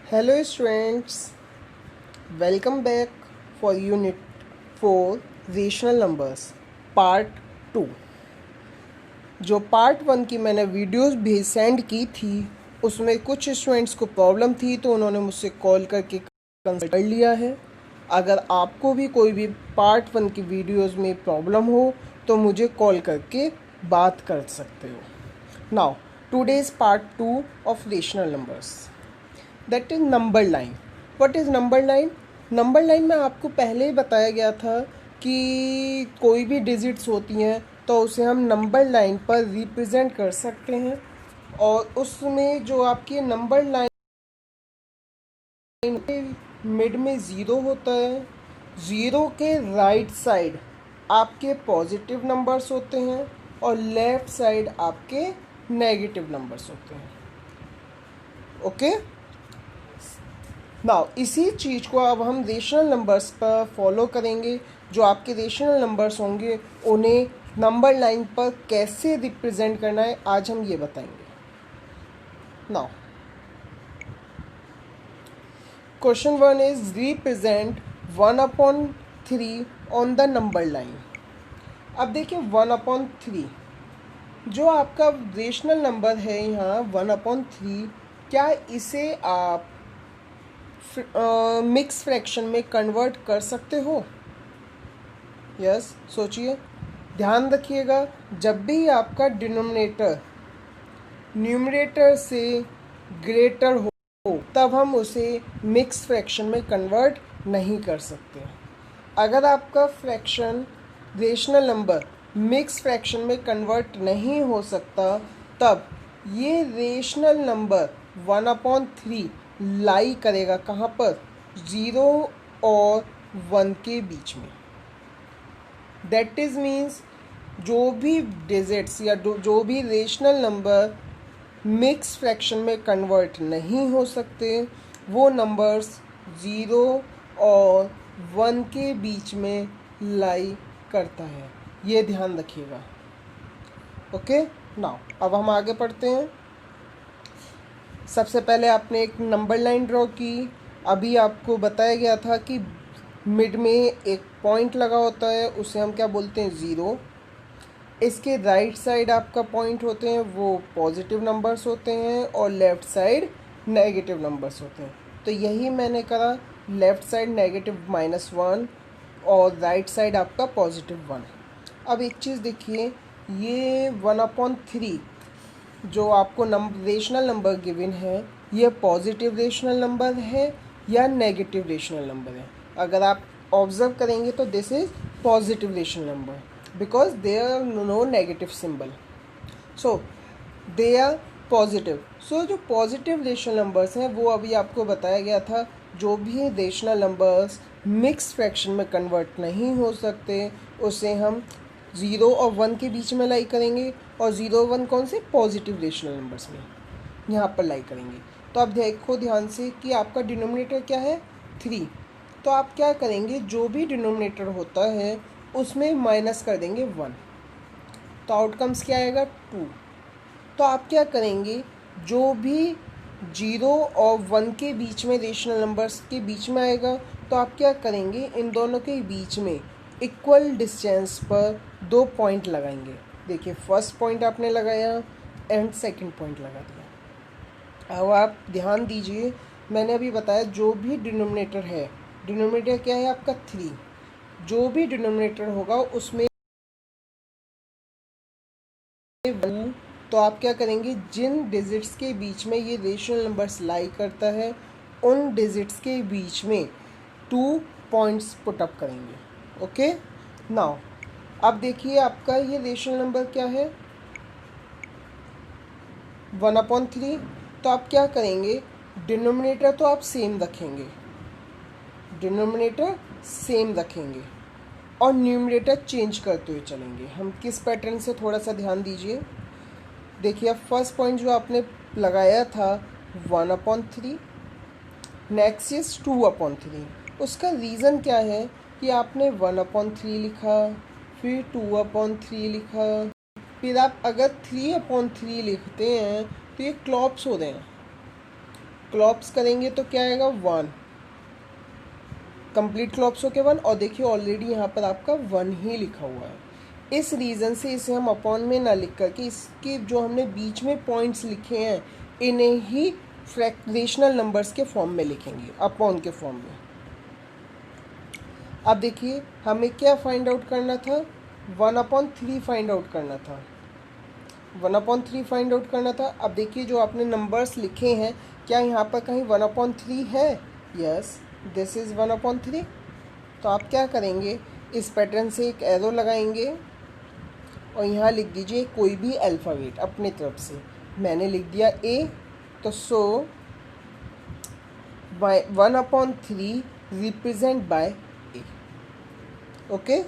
Hello students, welcome back for unit 4 rational numbers part 2। जो part 1 की मैंने videos भी सेंड की थी उसमें कुछ स्टूडेंट्स को प्रॉब्लम थी तो उन्होंने मुझसे कॉल करके कंसल्ट कर लिया है। अगर आपको भी कोई भी पार्ट 1 की वीडियोस में प्रॉब्लम हो तो मुझे कॉल करके बात कर सकते हो। Now today's part 2 of rational numbers, that is number line. What is number line? Number line में आपको पहले ही बताया गया था कि कोई भी डिजिट्स होती हैं तो उसे हम नंबर लाइन पर रिप्रेजेंट कर सकते हैं, और उसमें जो आपकी नंबर लाइन मिड में ज़ीरो होता है, ज़ीरो के राइट साइड आपके पॉजिटिव नंबर्स होते हैं और लेफ़्ट साइड आपके नेगेटिव नंबर्स होते हैं। ओके, नाउ इसी चीज़ को अब हम रेशनल नंबर्स पर फॉलो करेंगे। जो आपके रेशनल नंबर्स होंगे उन्हें नंबर लाइन पर कैसे रिप्रेजेंट करना है आज हम ये बताएंगे। Now question 1 is represent 1/3 on the number line. अब देखिए 1/3 जो आपका रेशनल नंबर है यहाँ 1/3, क्या इसे आप मिक्स फ्रैक्शन में कन्वर्ट कर सकते हो? यस, सोचिए, ध्यान रखिएगा, जब भी आपका डिनोमिनेटर न्यूमरेटर से ग्रेटर हो तब हम उसे मिक्स फ्रैक्शन में कन्वर्ट नहीं कर सकते। अगर आपका fraction rational number mix fraction में कन्वर्ट नहीं हो सकता तब ये रेशनल नंबर 1/3 लाई करेगा कहाँ पर? 0 और 1 के बीच में। दैट इज़ मीन्स जो भी डिजिट्स या जो भी रेशनल नंबर मिक्स फ्रैक्शन में कन्वर्ट नहीं हो सकते वो नंबर्स 0 और 1 के बीच में लाई करता है, ये ध्यान रखिएगा। ओके, नाउ अब हम आगे पढ़ते हैं। सबसे पहले आपने एक नंबर लाइन ड्रॉ की। अभी आपको बताया गया था कि मिड में एक पॉइंट लगा होता है, उसे हम क्या बोलते हैं? 0। इसके राइट साइड आपका पॉइंट होते हैं वो पॉजिटिव नंबर्स होते हैं और लेफ़्ट साइड नेगेटिव नंबर्स होते हैं। तो यही मैंने करा, लेफ़्ट साइड नेगेटिव -1 और राइट साइड आपका +1। अब एक चीज़ देखिए, ये 1/3 जो आपको रेशनल नंबर गिवन है ये पॉजिटिव रेशनल नंबर है या नेगेटिव रेशनल नंबर है? अगर आप ऑब्जर्व करेंगे तो this is positive rational number because there are no negative symbol, so they are positive। so जो पॉजिटिव रेशनल नंबर्स हैं वो अभी आपको बताया गया था, जो भी रेशनल नंबर्स मिक्स फ्रैक्शन में कन्वर्ट नहीं हो सकते उसे हम 0 और 1 के बीच में लाई करेंगे, और 0 और 1 कौन से? पॉजिटिव रेशनल नंबर्स में यहाँ पर लाई करेंगे। तो अब देखो ध्यान से कि आपका डिनोमिनेटर क्या है? 3। तो आप क्या करेंगे, जो भी डिनोमिनेटर होता है उसमें माइनस कर देंगे 1, तो आउटकम्स क्या आएगा? 2। तो आप क्या करेंगे, जो भी 0 और 1 के बीच में रेशनल नंबर्स के बीच में आएगा तो आप क्या करेंगे, इन दोनों के बीच में इक्वल डिस्टेंस पर 2 पॉइंट लगाएंगे। देखिए, फर्स्ट पॉइंट आपने लगाया एंड सेकंड पॉइंट लगा दिया। अब आप ध्यान दीजिए, मैंने अभी बताया जो भी डिनोमिनेटर है, डिनोमिनेटर क्या है आपका? 3। जो भी डिनोमिनेटर होगा उसमें तो आप क्या करेंगे, जिन डिजिट्स के बीच में ये रेशनल नंबर्स लाई करता है उन डिजिट्स के बीच में 2 पॉइंट्स पुट अप करेंगे। ओके, नाउ अब देखिए आपका ये रेशनल नंबर क्या है? 1/3। तो आप क्या करेंगे, डिनोमिनेटर तो आप सेम रखेंगे, डिनोमिनेटर सेम रखेंगे और न्यूमरेटर चेंज करते हुए चलेंगे। हम किस पैटर्न से, थोड़ा सा ध्यान दीजिए। देखिए, अब फर्स्ट पॉइंट जो आपने लगाया था 1/3, नेक्स्ट इज 2/3। उसका रीज़न क्या है कि आपने 1/3 लिखा, फिर 2/3 लिखा, फिर आप अगर 3/3 लिखते हैं तो ये क्लॉप्स हो रहे हैं। क्लॉप्स करेंगे तो क्या आएगा 1, कंप्लीट क्लॉप्स हो के 1, और देखिए ऑलरेडी यहाँ पर आपका 1 ही लिखा हुआ है। इस रीज़न से इसे हम अपॉन में ना लिख करके इसके जो हमने बीच में पॉइंट्स लिखे हैं इन्हें ही फ्रैक्शनल नंबर्स के फॉर्म में लिखेंगे, अपॉन के फॉर्म में। अब देखिए हमें क्या फाइंड आउट करना था, 1/3 फाइंड आउट करना था, 1/3 फाइंड आउट करना था। अब देखिए जो आपने नंबर्स लिखे हैं क्या यहाँ पर कहीं 1/3 है? Yes, this is 1/3। तो आप क्या करेंगे, इस पैटर्न से एक एरो लगाएंगे और यहाँ लिख दीजिए कोई भी अल्फ़ाबेट अपने तरफ से। मैंने लिख दिया ए, तो so 1/3 represent by a. Okay,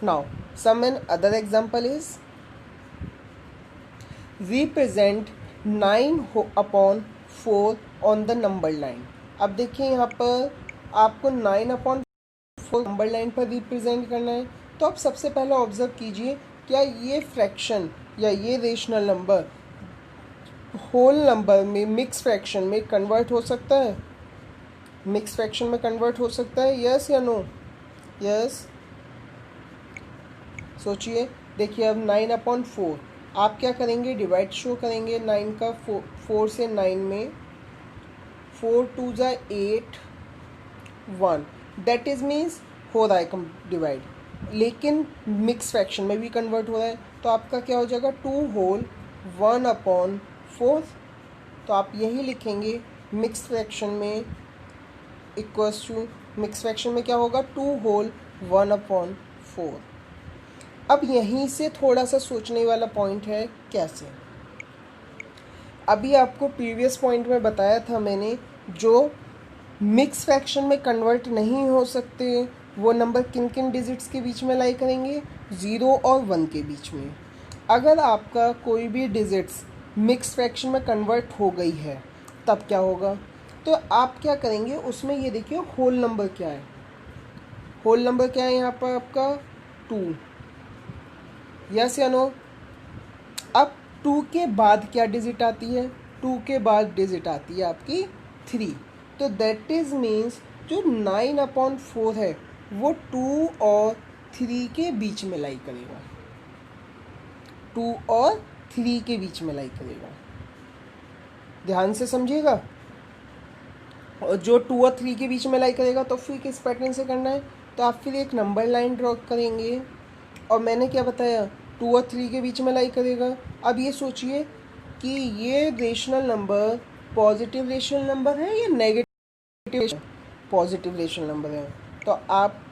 now some an other example is represent 9/4 on the number line. अब देखिए यहाँ पर आपको 9/4 नंबर लाइन पर रिप्रेजेंट करना है। तो आप सबसे पहले ऑब्जर्व कीजिए, क्या ये फ्रैक्शन या ये रेशनल नंबर होल नंबर में मिक्स फ्रैक्शन में कन्वर्ट हो सकता है? मिक्स फ्रैक्शन में कन्वर्ट हो सकता है, यस या नो? यस। सोचिए, देखिए अब 9/4 आप क्या करेंगे, डिवाइड शो करेंगे 9 का 4 से 9 में, 4 2 ज़ा 8 1, दैट इज़ मीन्स हो रहा है डिवाइड, लेकिन मिक्स फ्रैक्शन में भी कन्वर्ट हो रहा है। तो आपका क्या हो जाएगा 2 होल 1/4। तो आप यही लिखेंगे मिक्स फ्रैक्शन में इक्वल्स टू, मिक्स फ्रैक्शन में क्या होगा 2 होल 1/4। अब यहीं से थोड़ा सा सोचने वाला पॉइंट है, कैसे? अभी आपको प्रीवियस पॉइंट में बताया था मैंने, जो मिक्स फ्रैक्शन में कन्वर्ट नहीं हो सकते वो नंबर किन किन डिजिट्स के बीच में लाई करेंगे, 0 और 1 के बीच में। अगर आपका कोई भी डिजिट्स मिक्स फ्रैक्शन में कन्वर्ट हो गई है तब क्या होगा? तो आप क्या करेंगे उसमें, ये देखिए होल नंबर क्या है, होल नंबर क्या है यहाँ पर आपका 2, यस या नो? अब 2 के बाद क्या डिजिट आती है? 2 के बाद डिजिट आती है आपकी 3। तो दैट इज़ मीन्स जो 9/4 है वो 2 और 3 के बीच में लाई करेगा, 2 और 3 के बीच में लाई करेगा। ध्यान से समझिएगा। और जो 2 और 3 के बीच में लाई करेगा तो फिर किस पैटर्न से करना है, तो आप फिर एक नंबर लाइन ड्रॉ करेंगे। और मैंने क्या बताया, 2 और 3 के बीच में लाई करेगा। अब ये सोचिए कि ये rational number positive rational number है या नेगेटिव? पॉजिटिव रेशनल नंबर है। तो आप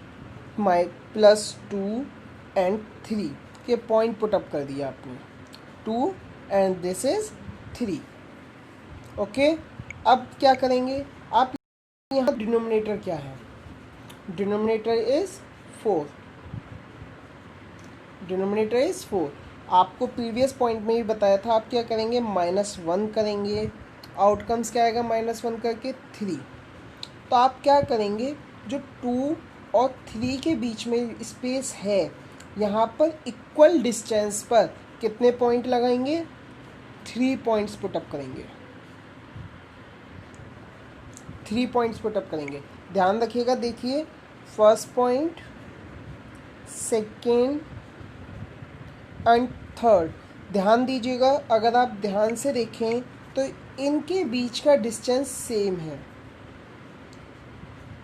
+2 एंड 3 के पॉइंट पुट अप कर दिया आपने, 2 एंड दिस इज 3। ओके, अब क्या करेंगे आप, यहाँ डिनोमिनेटर क्या है, डिनोमिनेटर इज 4, डिनोमिनेटर इज 4। आपको प्रीवियस पॉइंट में ही बताया था, आप क्या करेंगे -1 करेंगे, आउटकम्स क्या आएगा -1 करके 3। तो आप क्या करेंगे, जो 2 और 3 के बीच में स्पेस है यहाँ पर इक्वल डिस्टेंस पर कितने पॉइंट लगाएंगे, 3 पॉइंट्स पुटअप करेंगे, 3 पॉइंट्स पुटअप करेंगे। ध्यान रखिएगा, देखिए first point, second and third, ध्यान दीजिएगा। अगर आप ध्यान से देखें तो इनके बीच का डिस्टेंस सेम है,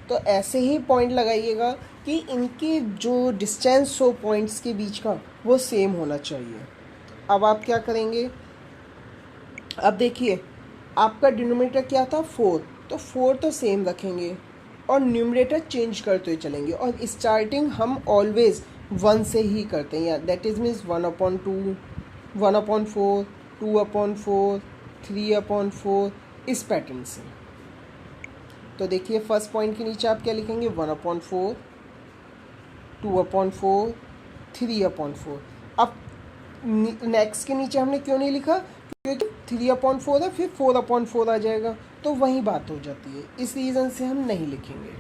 तो ऐसे ही पॉइंट लगाइएगा कि इनकी जो डिस्टेंस हो पॉइंट्स के बीच का वो सेम होना चाहिए। अब आप क्या करेंगे, अब देखिए आपका डिनोमिनेटर क्या था 4, तो 4 तो सेम रखेंगे और न्यूमरेटर चेंज करते हुए चलेंगे, और स्टार्टिंग हम ऑलवेज 1 से ही करते हैं, दैट इज़ मीन्स 1/2, 1/4, 2/4, 3/4, इस पैटर्न से। तो देखिए फर्स्ट पॉइंट के नीचे आप क्या लिखेंगे, 1/4, 2/4, 3/4। अब नेक्स्ट के नीचे हमने क्यों नहीं लिखा, क्योंकि 3/4 है, फिर 4/4 आ जाएगा, तो वही बात हो जाती है, इस रीज़न से हम नहीं लिखेंगे।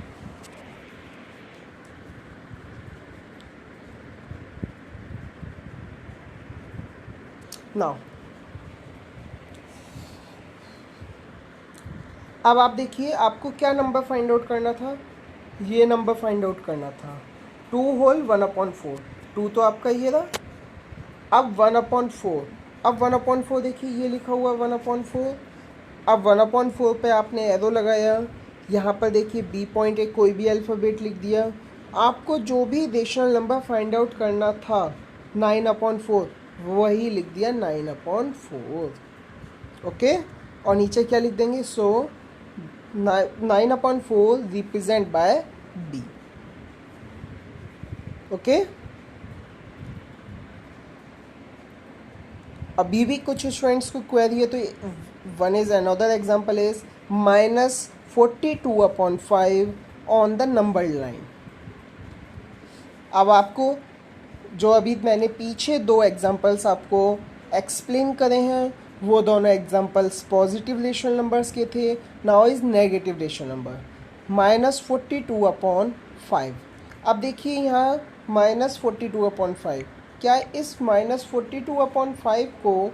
नाउ अब आप देखिए आपको क्या नंबर फाइंड आउट करना था, ये नंबर फाइंड आउट करना था 2 होल 1/4। 2 तो आपका ये रहा। अब 1/4, अब 1/4 देखिए ये लिखा हुआ 1/4। अब 1/4 पे आपने एरो लगाया, यहाँ पर देखिए बी पॉइंट एक कोई भी अल्फ़ाबेट लिख दिया। आपको जो भी रेशनल नंबर फाइंड आउट करना था 9/4 वही लिख दिया 9/4। ओके, और नीचे क्या लिख देंगे, सो 9/4 रिप्रेजेंट बाय बी। ओके, अभी भी कुछ स्टूडेंट्स को क्वेरी है, तो one is another example is -42/5 on the number line. अब आपको जो अभी मैंने पीछे 2 एग्जांपल्स आपको एक्सप्लेन करे हैं वो दोनों एग्जांपल्स पॉजिटिव रेशनल नंबर्स के थे। Now is negative rational number -42/5। अब देखिए यहाँ -42/5, क्या इस -42/5 को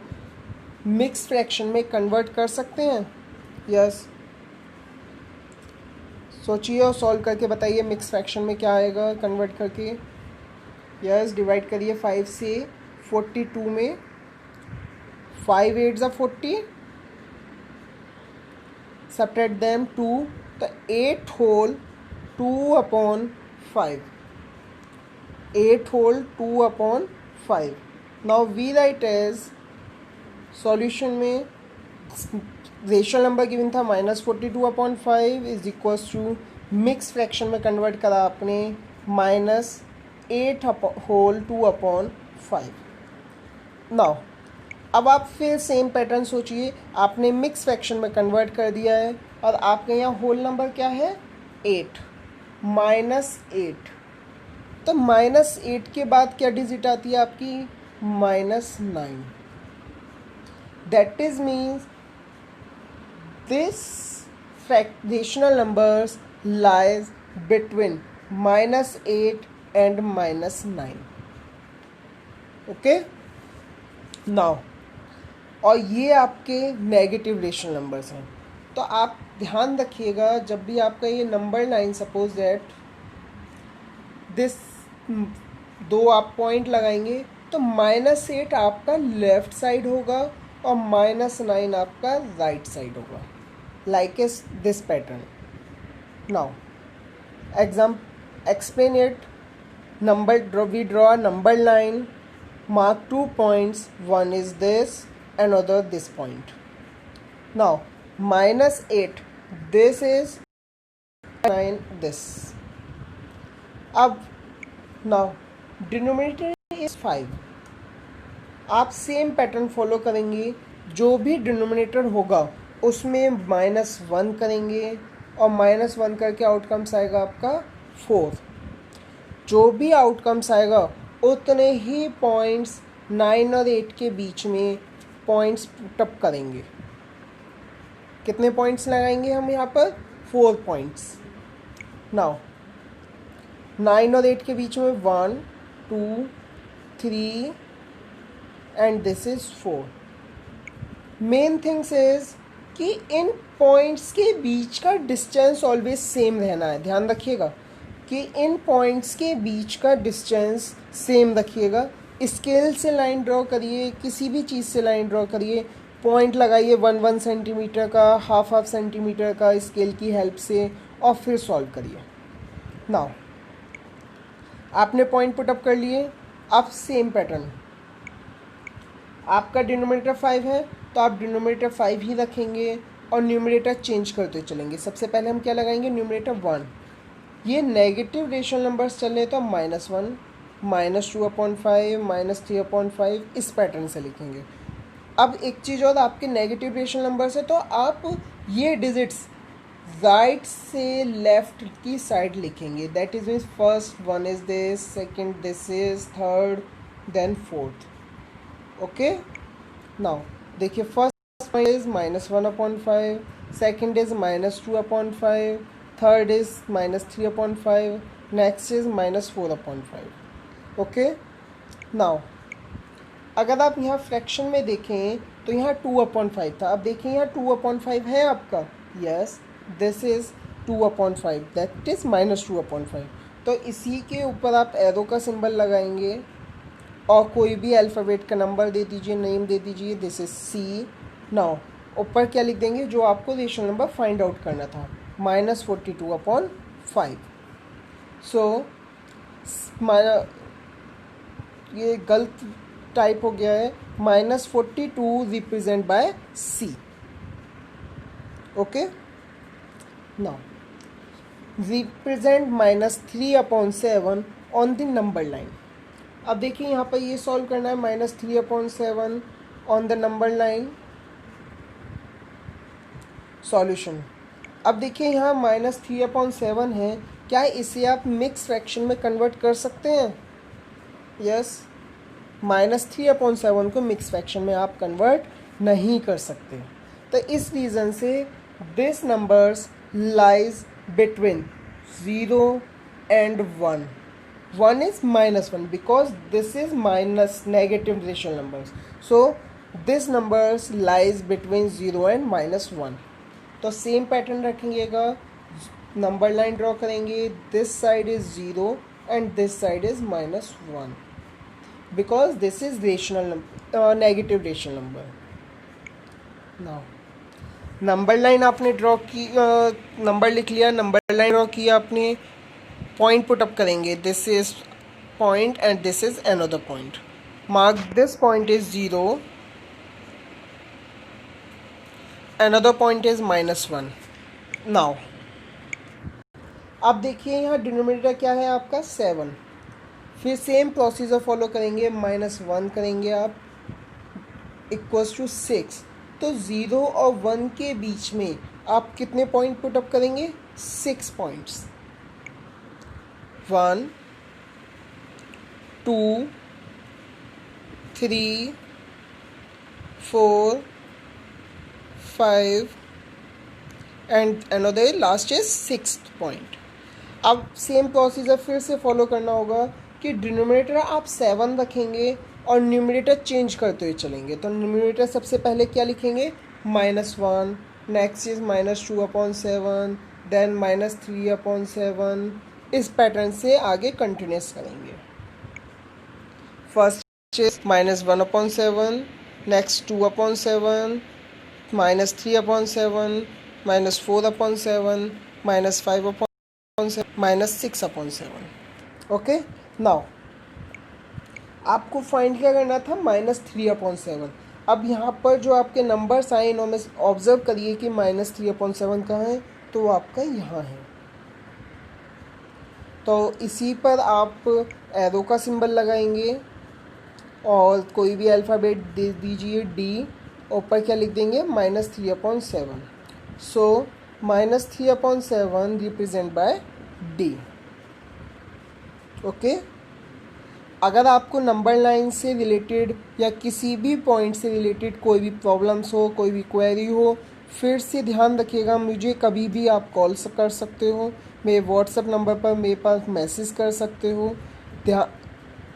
मिक्स फ्रैक्शन में कन्वर्ट कर सकते हैं? यस, सोचिए और सॉल्व करके बताइए मिक्स फ्रैक्शन में क्या आएगा कन्वर्ट करके। यस, डिवाइड करिए 5 से 42 में। 5 8 40, सब्ट्रैक्ट देम 2, तो 8 whole 2/5, 8 whole 2/5। Now we write as solution में रेशनल नंबर गिवन था -42/5 is equals to mix fraction में कन्वर्ट करा आपने -8 होल 2/5। नाउ अब आप फिर सेम पैटर्न सोचिए, आपने मिक्स फ्रैक्शन में कन्वर्ट कर दिया है और आपके यहाँ होल नंबर क्या है 8, -8। तो -8 के बाद क्या डिजिट आती है आपकी -9। That is means this fractional numbers lies between -8 and -9। Okay, now और ये आपके नेगेटिव रेशनल नंबर्स हैं। तो आप ध्यान रखिएगा जब भी आपका ये number line, suppose that this 2 आप पॉइंट लगाएंगे तो -8 आपका लेफ्ट साइड होगा और -9 आपका राइट साइड होगा, like is this pattern. Now explain it. We draw a number line, mark 2 points, one is this, another this point. Now -8 this is, 9 this. अब now denominator is 5। आप same pattern follow करेंगे, जो भी denominator होगा उसमें -1 करेंगे और -1 करके आउटकम्स आएगा आपका 4। जो भी आउटकम्स आएगा उतने ही पॉइंट्स 9 और 8 के बीच में पॉइंट्स पुटअप करेंगे। कितने पॉइंट्स लगाएंगे हम यहाँ पर 4 पॉइंट्स। नाउ 9 और 8 के बीच में 1 2 3 and this is 4। Main things is कि इन पॉइंट्स के बीच का डिस्टेंस ऑलवेज सेम रहना है। ध्यान रखिएगा कि इन पॉइंट्स के बीच का डिस्टेंस सेम रखिएगा। स्केल से लाइन ड्रॉ करिए, किसी भी चीज़ से लाइन ड्रॉ करिए, पॉइंट लगाइए 1 सेंटीमीटर का, हाफ सेंटीमीटर का स्केल की हेल्प से, और फिर सॉल्व करिए। नाउ आपने पॉइंट पुटअप कर लिए। अब सेम पैटर्न, आपका डिनोमिनेटर 5 है तो आप डिनोमिनेटर 5 ही रखेंगे और न्यूमरेटर चेंज करते चलेंगे। सबसे पहले हम क्या लगाएंगे, न्यूमरेटर 1। ये नेगेटिव रेशनल नंबर्स चल रहे तो -1 -2/5 -3/5 इस पैटर्न से लिखेंगे। अब एक चीज़ और, आपके नेगेटिव रेशनल नंबर्स है तो आप ये डिजिट्स राइट से लेफ्ट की साइड लिखेंगे। That is means first 1 is this, second this is, third then fourth. Okay, now देखिए first is -1/5, second is -2/5, third is -3/5, next is -4/5। Okay, now अगर आप यहाँ फ्रैक्शन में देखें तो यहाँ 2/5 था। अब देखिए यहाँ 2/5 है आपका, yes, this is 2/5, that is -2/5। तो इसी के ऊपर आप एरो का सिंबल लगाएंगे और कोई भी अल्फ़ाबेट का नंबर दे दीजिए, नेम दे दीजिए, दिस इज़ C। नाउ ऊपर क्या लिख देंगे जो आपको रेशनल नंबर फाइंड आउट करना था, -42/5। सो ये गलत टाइप हो गया है, -42 represent by C। Okay, now represent -3/7 on the number line. अब देखिए यहाँ पर ये सॉल्व करना है, -3/7 on the number line. Solution, अब देखिए यहाँ -3/7 है, क्या इसे आप मिक्स फ्रैक्शन में कन्वर्ट कर सकते हैं? यस, -3/7 को मिक्स फ्रैक्शन में आप कन्वर्ट नहीं कर सकते। तो इस रीज़न से this numbers lies between 0 and 1. 1 is -1 because this is minus negative rational numbers. So this numbers lies between 0 and -1. तो सेम पैटर्न रखेंगेगा, नंबर लाइन ड्रॉ करेंगे, this side is 0 and this side is -1 because this is rational negative rational number. Now number line आपने draw की, number लिख लिया, number line draw किया आपने, point put up करेंगे, this is point and this is another point, mark this point is 0, another point is -1। Now अब देखिए यहाँ डिनोमिनेटर क्या है आपका 7, फिर सेम प्रोसीजर फॉलो करेंगे, -1 करेंगे आप, इक्वल्स टू 6। तो 0 और 1 के बीच में आप कितने पॉइंट पुट अप करेंगे? 6 points, 1 2 3 4 5 and another last is 6th point. अब सेम प्रोसीजर फिर से फॉलो करना होगा कि डिनोमिनेटर आप 7 रखेंगे और न्यूमरेटर चेंज करते हुए चलेंगे। तो न्यूमरेटर सबसे पहले क्या लिखेंगे? -1, नेक्स्ट इज -2/7, देन -3/7, इस पैटर्न से आगे कंटिन्यूस करेंगे। First is -1/7, next 2/7, -3/7, -4/7, -5/7, -6/7। Okay, now आपको फाइंड क्या करना था? -3/7। अब यहाँ पर जो आपके नंबर्स आए इनमें ऑब्जर्व करिए कि -3/7 कहाँ है, तो आपका यहाँ है। तो इसी पर आप एरो का सिंबल लगाएंगे और कोई भी अल्फ़ाबेट दे दीजिए, D, ऊपर क्या लिख देंगे? -3/7। सो -3/7 रिप्रेजेंट बाय D। ओके, अगर आपको नंबर लाइन से रिलेटेड या किसी भी पॉइंट से रिलेटेड कोई भी प्रॉब्लम्स हो, कोई भी क्वेरी हो, फिर से ध्यान रखिएगा, मुझे कभी भी आप कॉल कर सकते हो, मेरे व्हाट्सएप नंबर पर मेरे पास मैसेज कर सकते हो।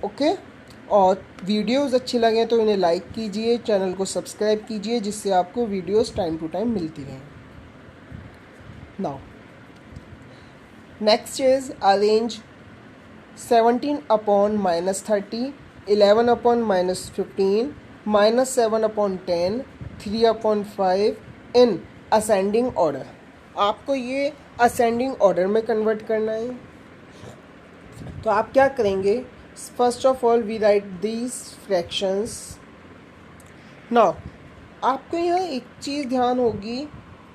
ओके, और वीडियोस अच्छे लगें तो इन्हें लाइक कीजिए, चैनल को सब्सक्राइब कीजिए, जिससे आपको वीडियोस टाइम टू टाइम मिलती रहें। Now next is arrange 17/-30, 11/-15, -7/10, 3/5 in ascending order. आपको ये असेंडिंग ऑर्डर में कन्वर्ट करना है। तो आप क्या करेंगे? First of all we write these fractions. Now आपको यहाँ एक चीज़ ध्यान होगी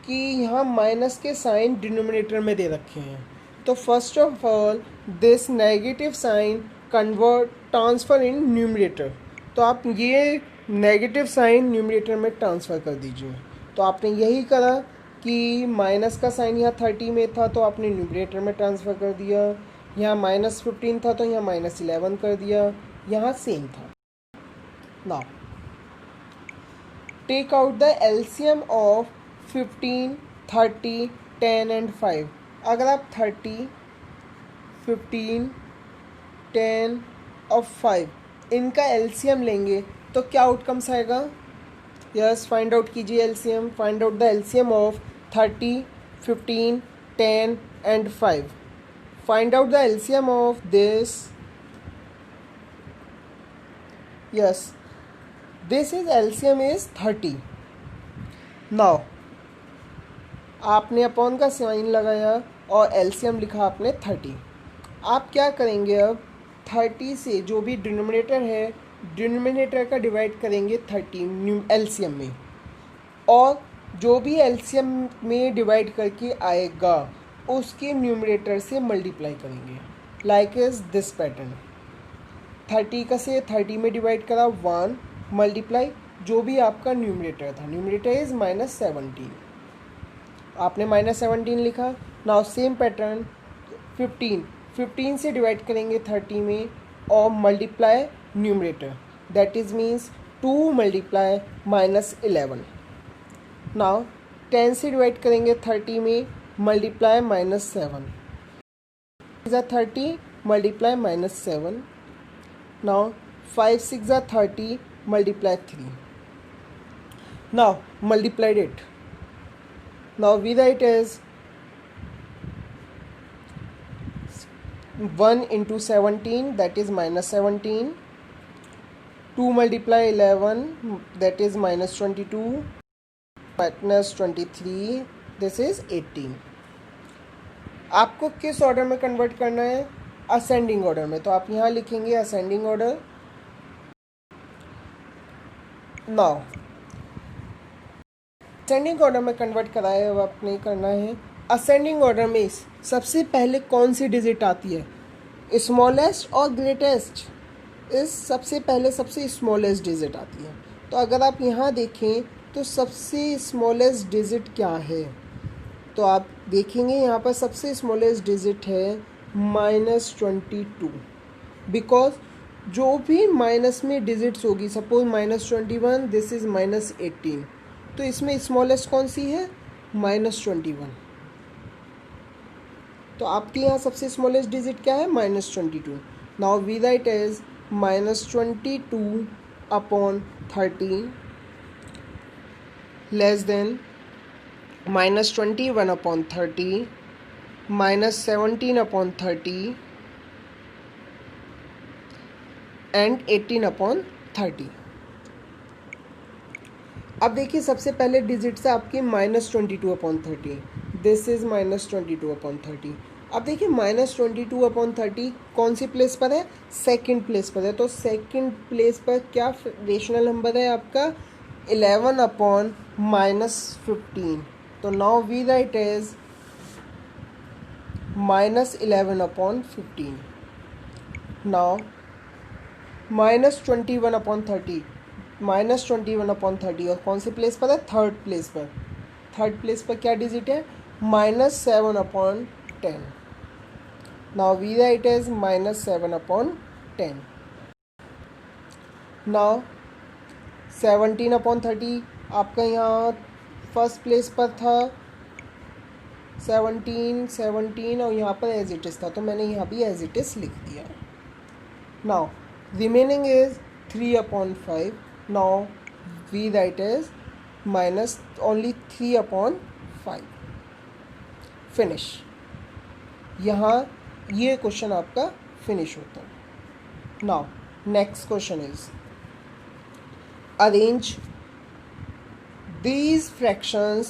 कि यहाँ माइनस के साइन डिनोमिनेटर में दे रखे हैं। तो first of all this negative sign convert transfer in numerator. तो आप ये नेगेटिव साइन न्यूमरेटर में ट्रांसफ़र कर दीजिए। तो आपने यही करा कि माइनस का साइन यहाँ 30 में था तो आपने न्यूमरेटर में ट्रांसफ़र कर दिया, यहाँ -15 था तो यहाँ -11 कर दिया, यहाँ सेम था। Now take out the LCM of 15, 30, 10 and 5। अगर आप 30, 15, 10 और 5 इनका एलसीएम लेंगे तो क्या आउटकम्स आएगा? यस, फाइंड आउट कीजिए LCM. Find out the LCM of 30, 15, 10 and 5. Find out the LCM of this. Yes, this is LCM is 30. Now आपने अपॉन का साइन लगाया और LCM लिखा आपने 30. आप क्या करेंगे अब 30 से जो भी डिनोमिनेटर है डिनोमिनेटर का डिवाइड करेंगे 30 LCM में, और जो भी LCM में डिवाइड करके आएगा उसके न्यूमरेटर से मल्टीप्लाई करेंगे. Like is this pattern. 30 का से 30 में डिवाइड करा 1 मल्टीप्लाई जो भी आपका न्यूमरेटर था. Numerator is -17. आपने -17 लिखा. नाउ सेम पैटर्न 15 से डिवाइड करेंगे 30 में और multiply numerator. That is means 2 multiply -11. Now 10 से डिवाइड करेंगे 30 में multiply -7 is 30 multiply -7. Now 5 6 are 30 multiply 3. Now multiplied it. Now we write as 1 into 17 that is -17. 2 multiply 11 that is -22 minus 23 this is 18. आपको किस order में convert करना है? Ascending order में. तो आप यहाँ लिखेंगे ascending order. Now ascending order में कन्वर्ट कराए अब आपने करना है. असेंडिंग ऑर्डर में सबसे पहले कौन सी डिजिट आती है? स्मॉलेस्ट और ग्रेटेस्ट. इस सबसे पहले सबसे स्मॉलेस्ट डिजिट आती है. तो अगर आप यहाँ देखें तो सबसे स्मॉलेस्ट डिजिट क्या है? तो आप देखेंगे यहाँ पर सबसे स्मॉलेस्ट डिजिट है -22. बिकॉज जो भी माइनस में डिजिट्स होगी, सपोज -21 दिस इज -18, तो इसमें स्मॉलेस्ट कौन सी है? -21. तो आपके यहाँ सबसे स्मॉलेस्ट डिजिट क्या है? -22. Now we write as -22 upon 30 less than -21 upon 30 -17 upon 30 and 18 upon 30. अब देखिए सबसे पहले डिजिट है आपकी -22 upon 30. This is -22 upon 30. अब देखिए -22 upon 30 कौन सी प्लेस पर है? सेकंड प्लेस पर है. तो सेकंड प्लेस पर क्या रेशनल नंबर है आपका? 11 upon -15. तो now we write as -11 upon 15. Now -21 upon 30. -21 upon 30 और कौन से प्लेस पर है? थर्ड प्लेस पर. थर्ड प्लेस पर क्या डिजिट है? -7 upon 10. Now we write as -7 upon 10. Now 17 upon 30 आपका यहाँ फर्स्ट प्लेस पर था 17 और यहाँ पर एज इट इज़ था, तो मैंने यहाँ भी एज इट इज़ लिख दिया. Now remaining is 3 upon 5. Now we write as minus only 3 upon 5. Finish. यहाँ ये क्वेश्चन आपका फिनिश होता है. Now next question is arrange these fractions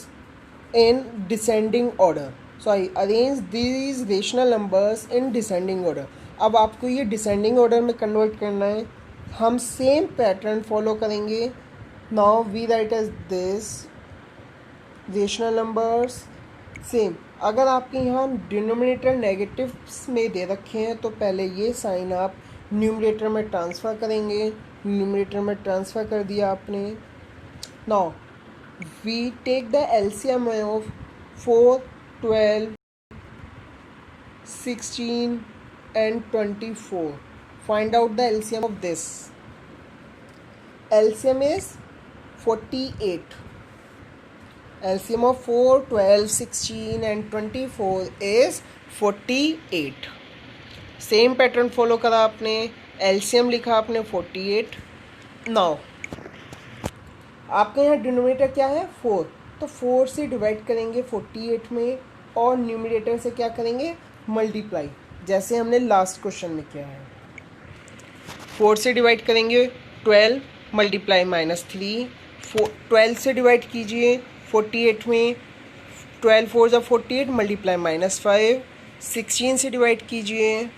in descending order. Arrange these rational numbers in descending order. अब आपको ये descending order में convert करना है. हम सेम पैटर्न फॉलो करेंगे. Now we write as this rational numbers same. अगर आपके यहाँ डिनोमिनेटर नेगेटिव्स में दे रखे हैं तो पहले ये साइन आप न्यूमरेटर में ट्रांसफ़र करेंगे. न्यूमरेटर में ट्रांसफ़र कर दिया आपने. Now we take the LCM of 4, 12, 16 and 24. Find out the LCM of this. LCM is 48. LCM of 4, 12, 16 and 24 is 48. Same pattern follow करा आपने. LCM लिखा आपने 48. नाउ आपके यहाँ डिनोमिनेटर क्या है? 4. तो 4 से डिवाइड करेंगे 48 में और न्यूमरेटर से क्या करेंगे, मल्टीप्लाई, जैसे हमने लास्ट क्वेश्चन में किया है। 4 से डिवाइड करेंगे 12 मल्टीप्लाई -3, 12 से डिवाइड कीजिए 48 में, 12 4 ज़ा 48 मल्टीप्लाई -5, 16 से डिवाइड कीजिए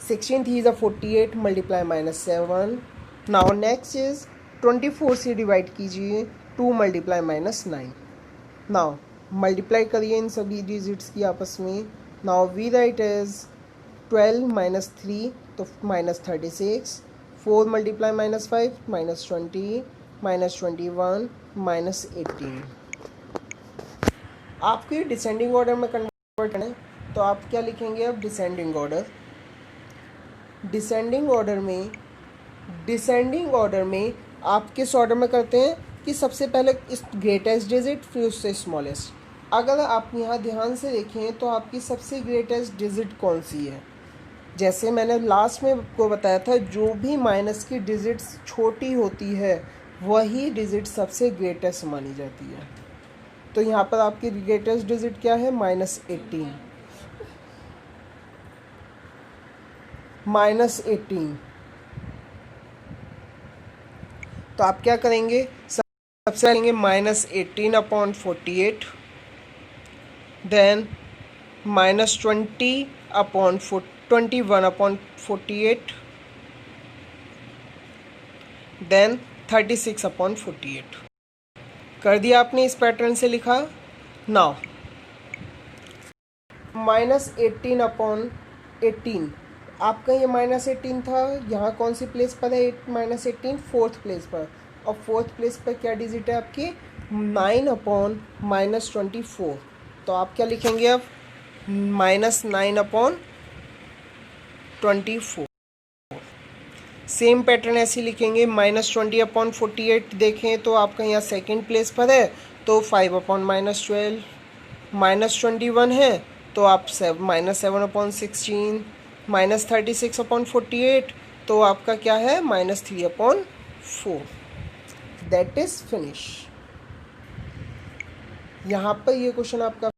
16 3 ज़ा 48 मल्टीप्लाई -7। नाउ नेक्स्ट इज 24 से डिवाइड कीजिए 2 मल्टीप्लाई -9। नाउ मल्टीप्लाई करिए इन सभी डिजिट्स की आपस में। नाउ वी राइट इज 12 -3 तो -36, 4 मल्टीप्लाई -5 -20, -21, -18। आपको ये डिसेंडिंग ऑर्डर में कन्वर्ट करना है, तो आप क्या लिखेंगे अब, डिसेंडिंग ऑर्डर। डिसेंडिंग ऑर्डर में आप किस ऑर्डर में करते हैं कि सबसे पहले इस ग्रेटेस्ट डिजिट फिर उससे स्मॉलेस्ट। अगर आप यहाँ ध्यान से देखें तो आपकी सबसे ग्रेटेस्ट डिजिट कौन सी है, जैसे मैंने लास्ट में आपको बताया था, जो भी माइनस की डिजिट्स छोटी होती है वही डिजिट सबसे ग्रेटेस्ट मानी जाती है। तो यहाँ पर आपकी ग्रेटेस्ट डिजिट क्या है, -18। तो आप क्या करेंगे, सबसे लेंगे -18/48, देन -21/48, देन 36/48। कर दिया आपने, इस पैटर्न से लिखा। नाउ -18/18, आपका ये -18 था, यहाँ कौन सी प्लेस पर है -18, फोर्थ प्लेस पर, और फोर्थ प्लेस पर क्या डिजिट है आपकी, 9/-24। तो आप क्या लिखेंगे अब, -9/24। सेम पैटर्न ऐसे लिखेंगे, -20/48 देखें तो आपका यहाँ सेकेंड प्लेस पर है, तो 5/-12, -21 है तो आप -7/16, -36/48 तो आपका क्या है, -3/4। That is finish. यहाँ पर ये क्वेश्चन आपका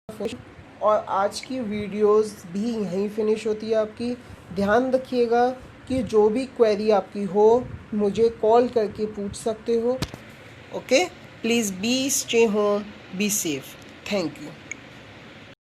फिनिश, और आज की वीडियोस भी यहीं फिनिश होती है आपकी। ध्यान रखिएगा कि जो भी क्वेरी आपकी हो मुझे कॉल करके पूछ सकते हो। Okay, please be stay home, be safe. Thank you.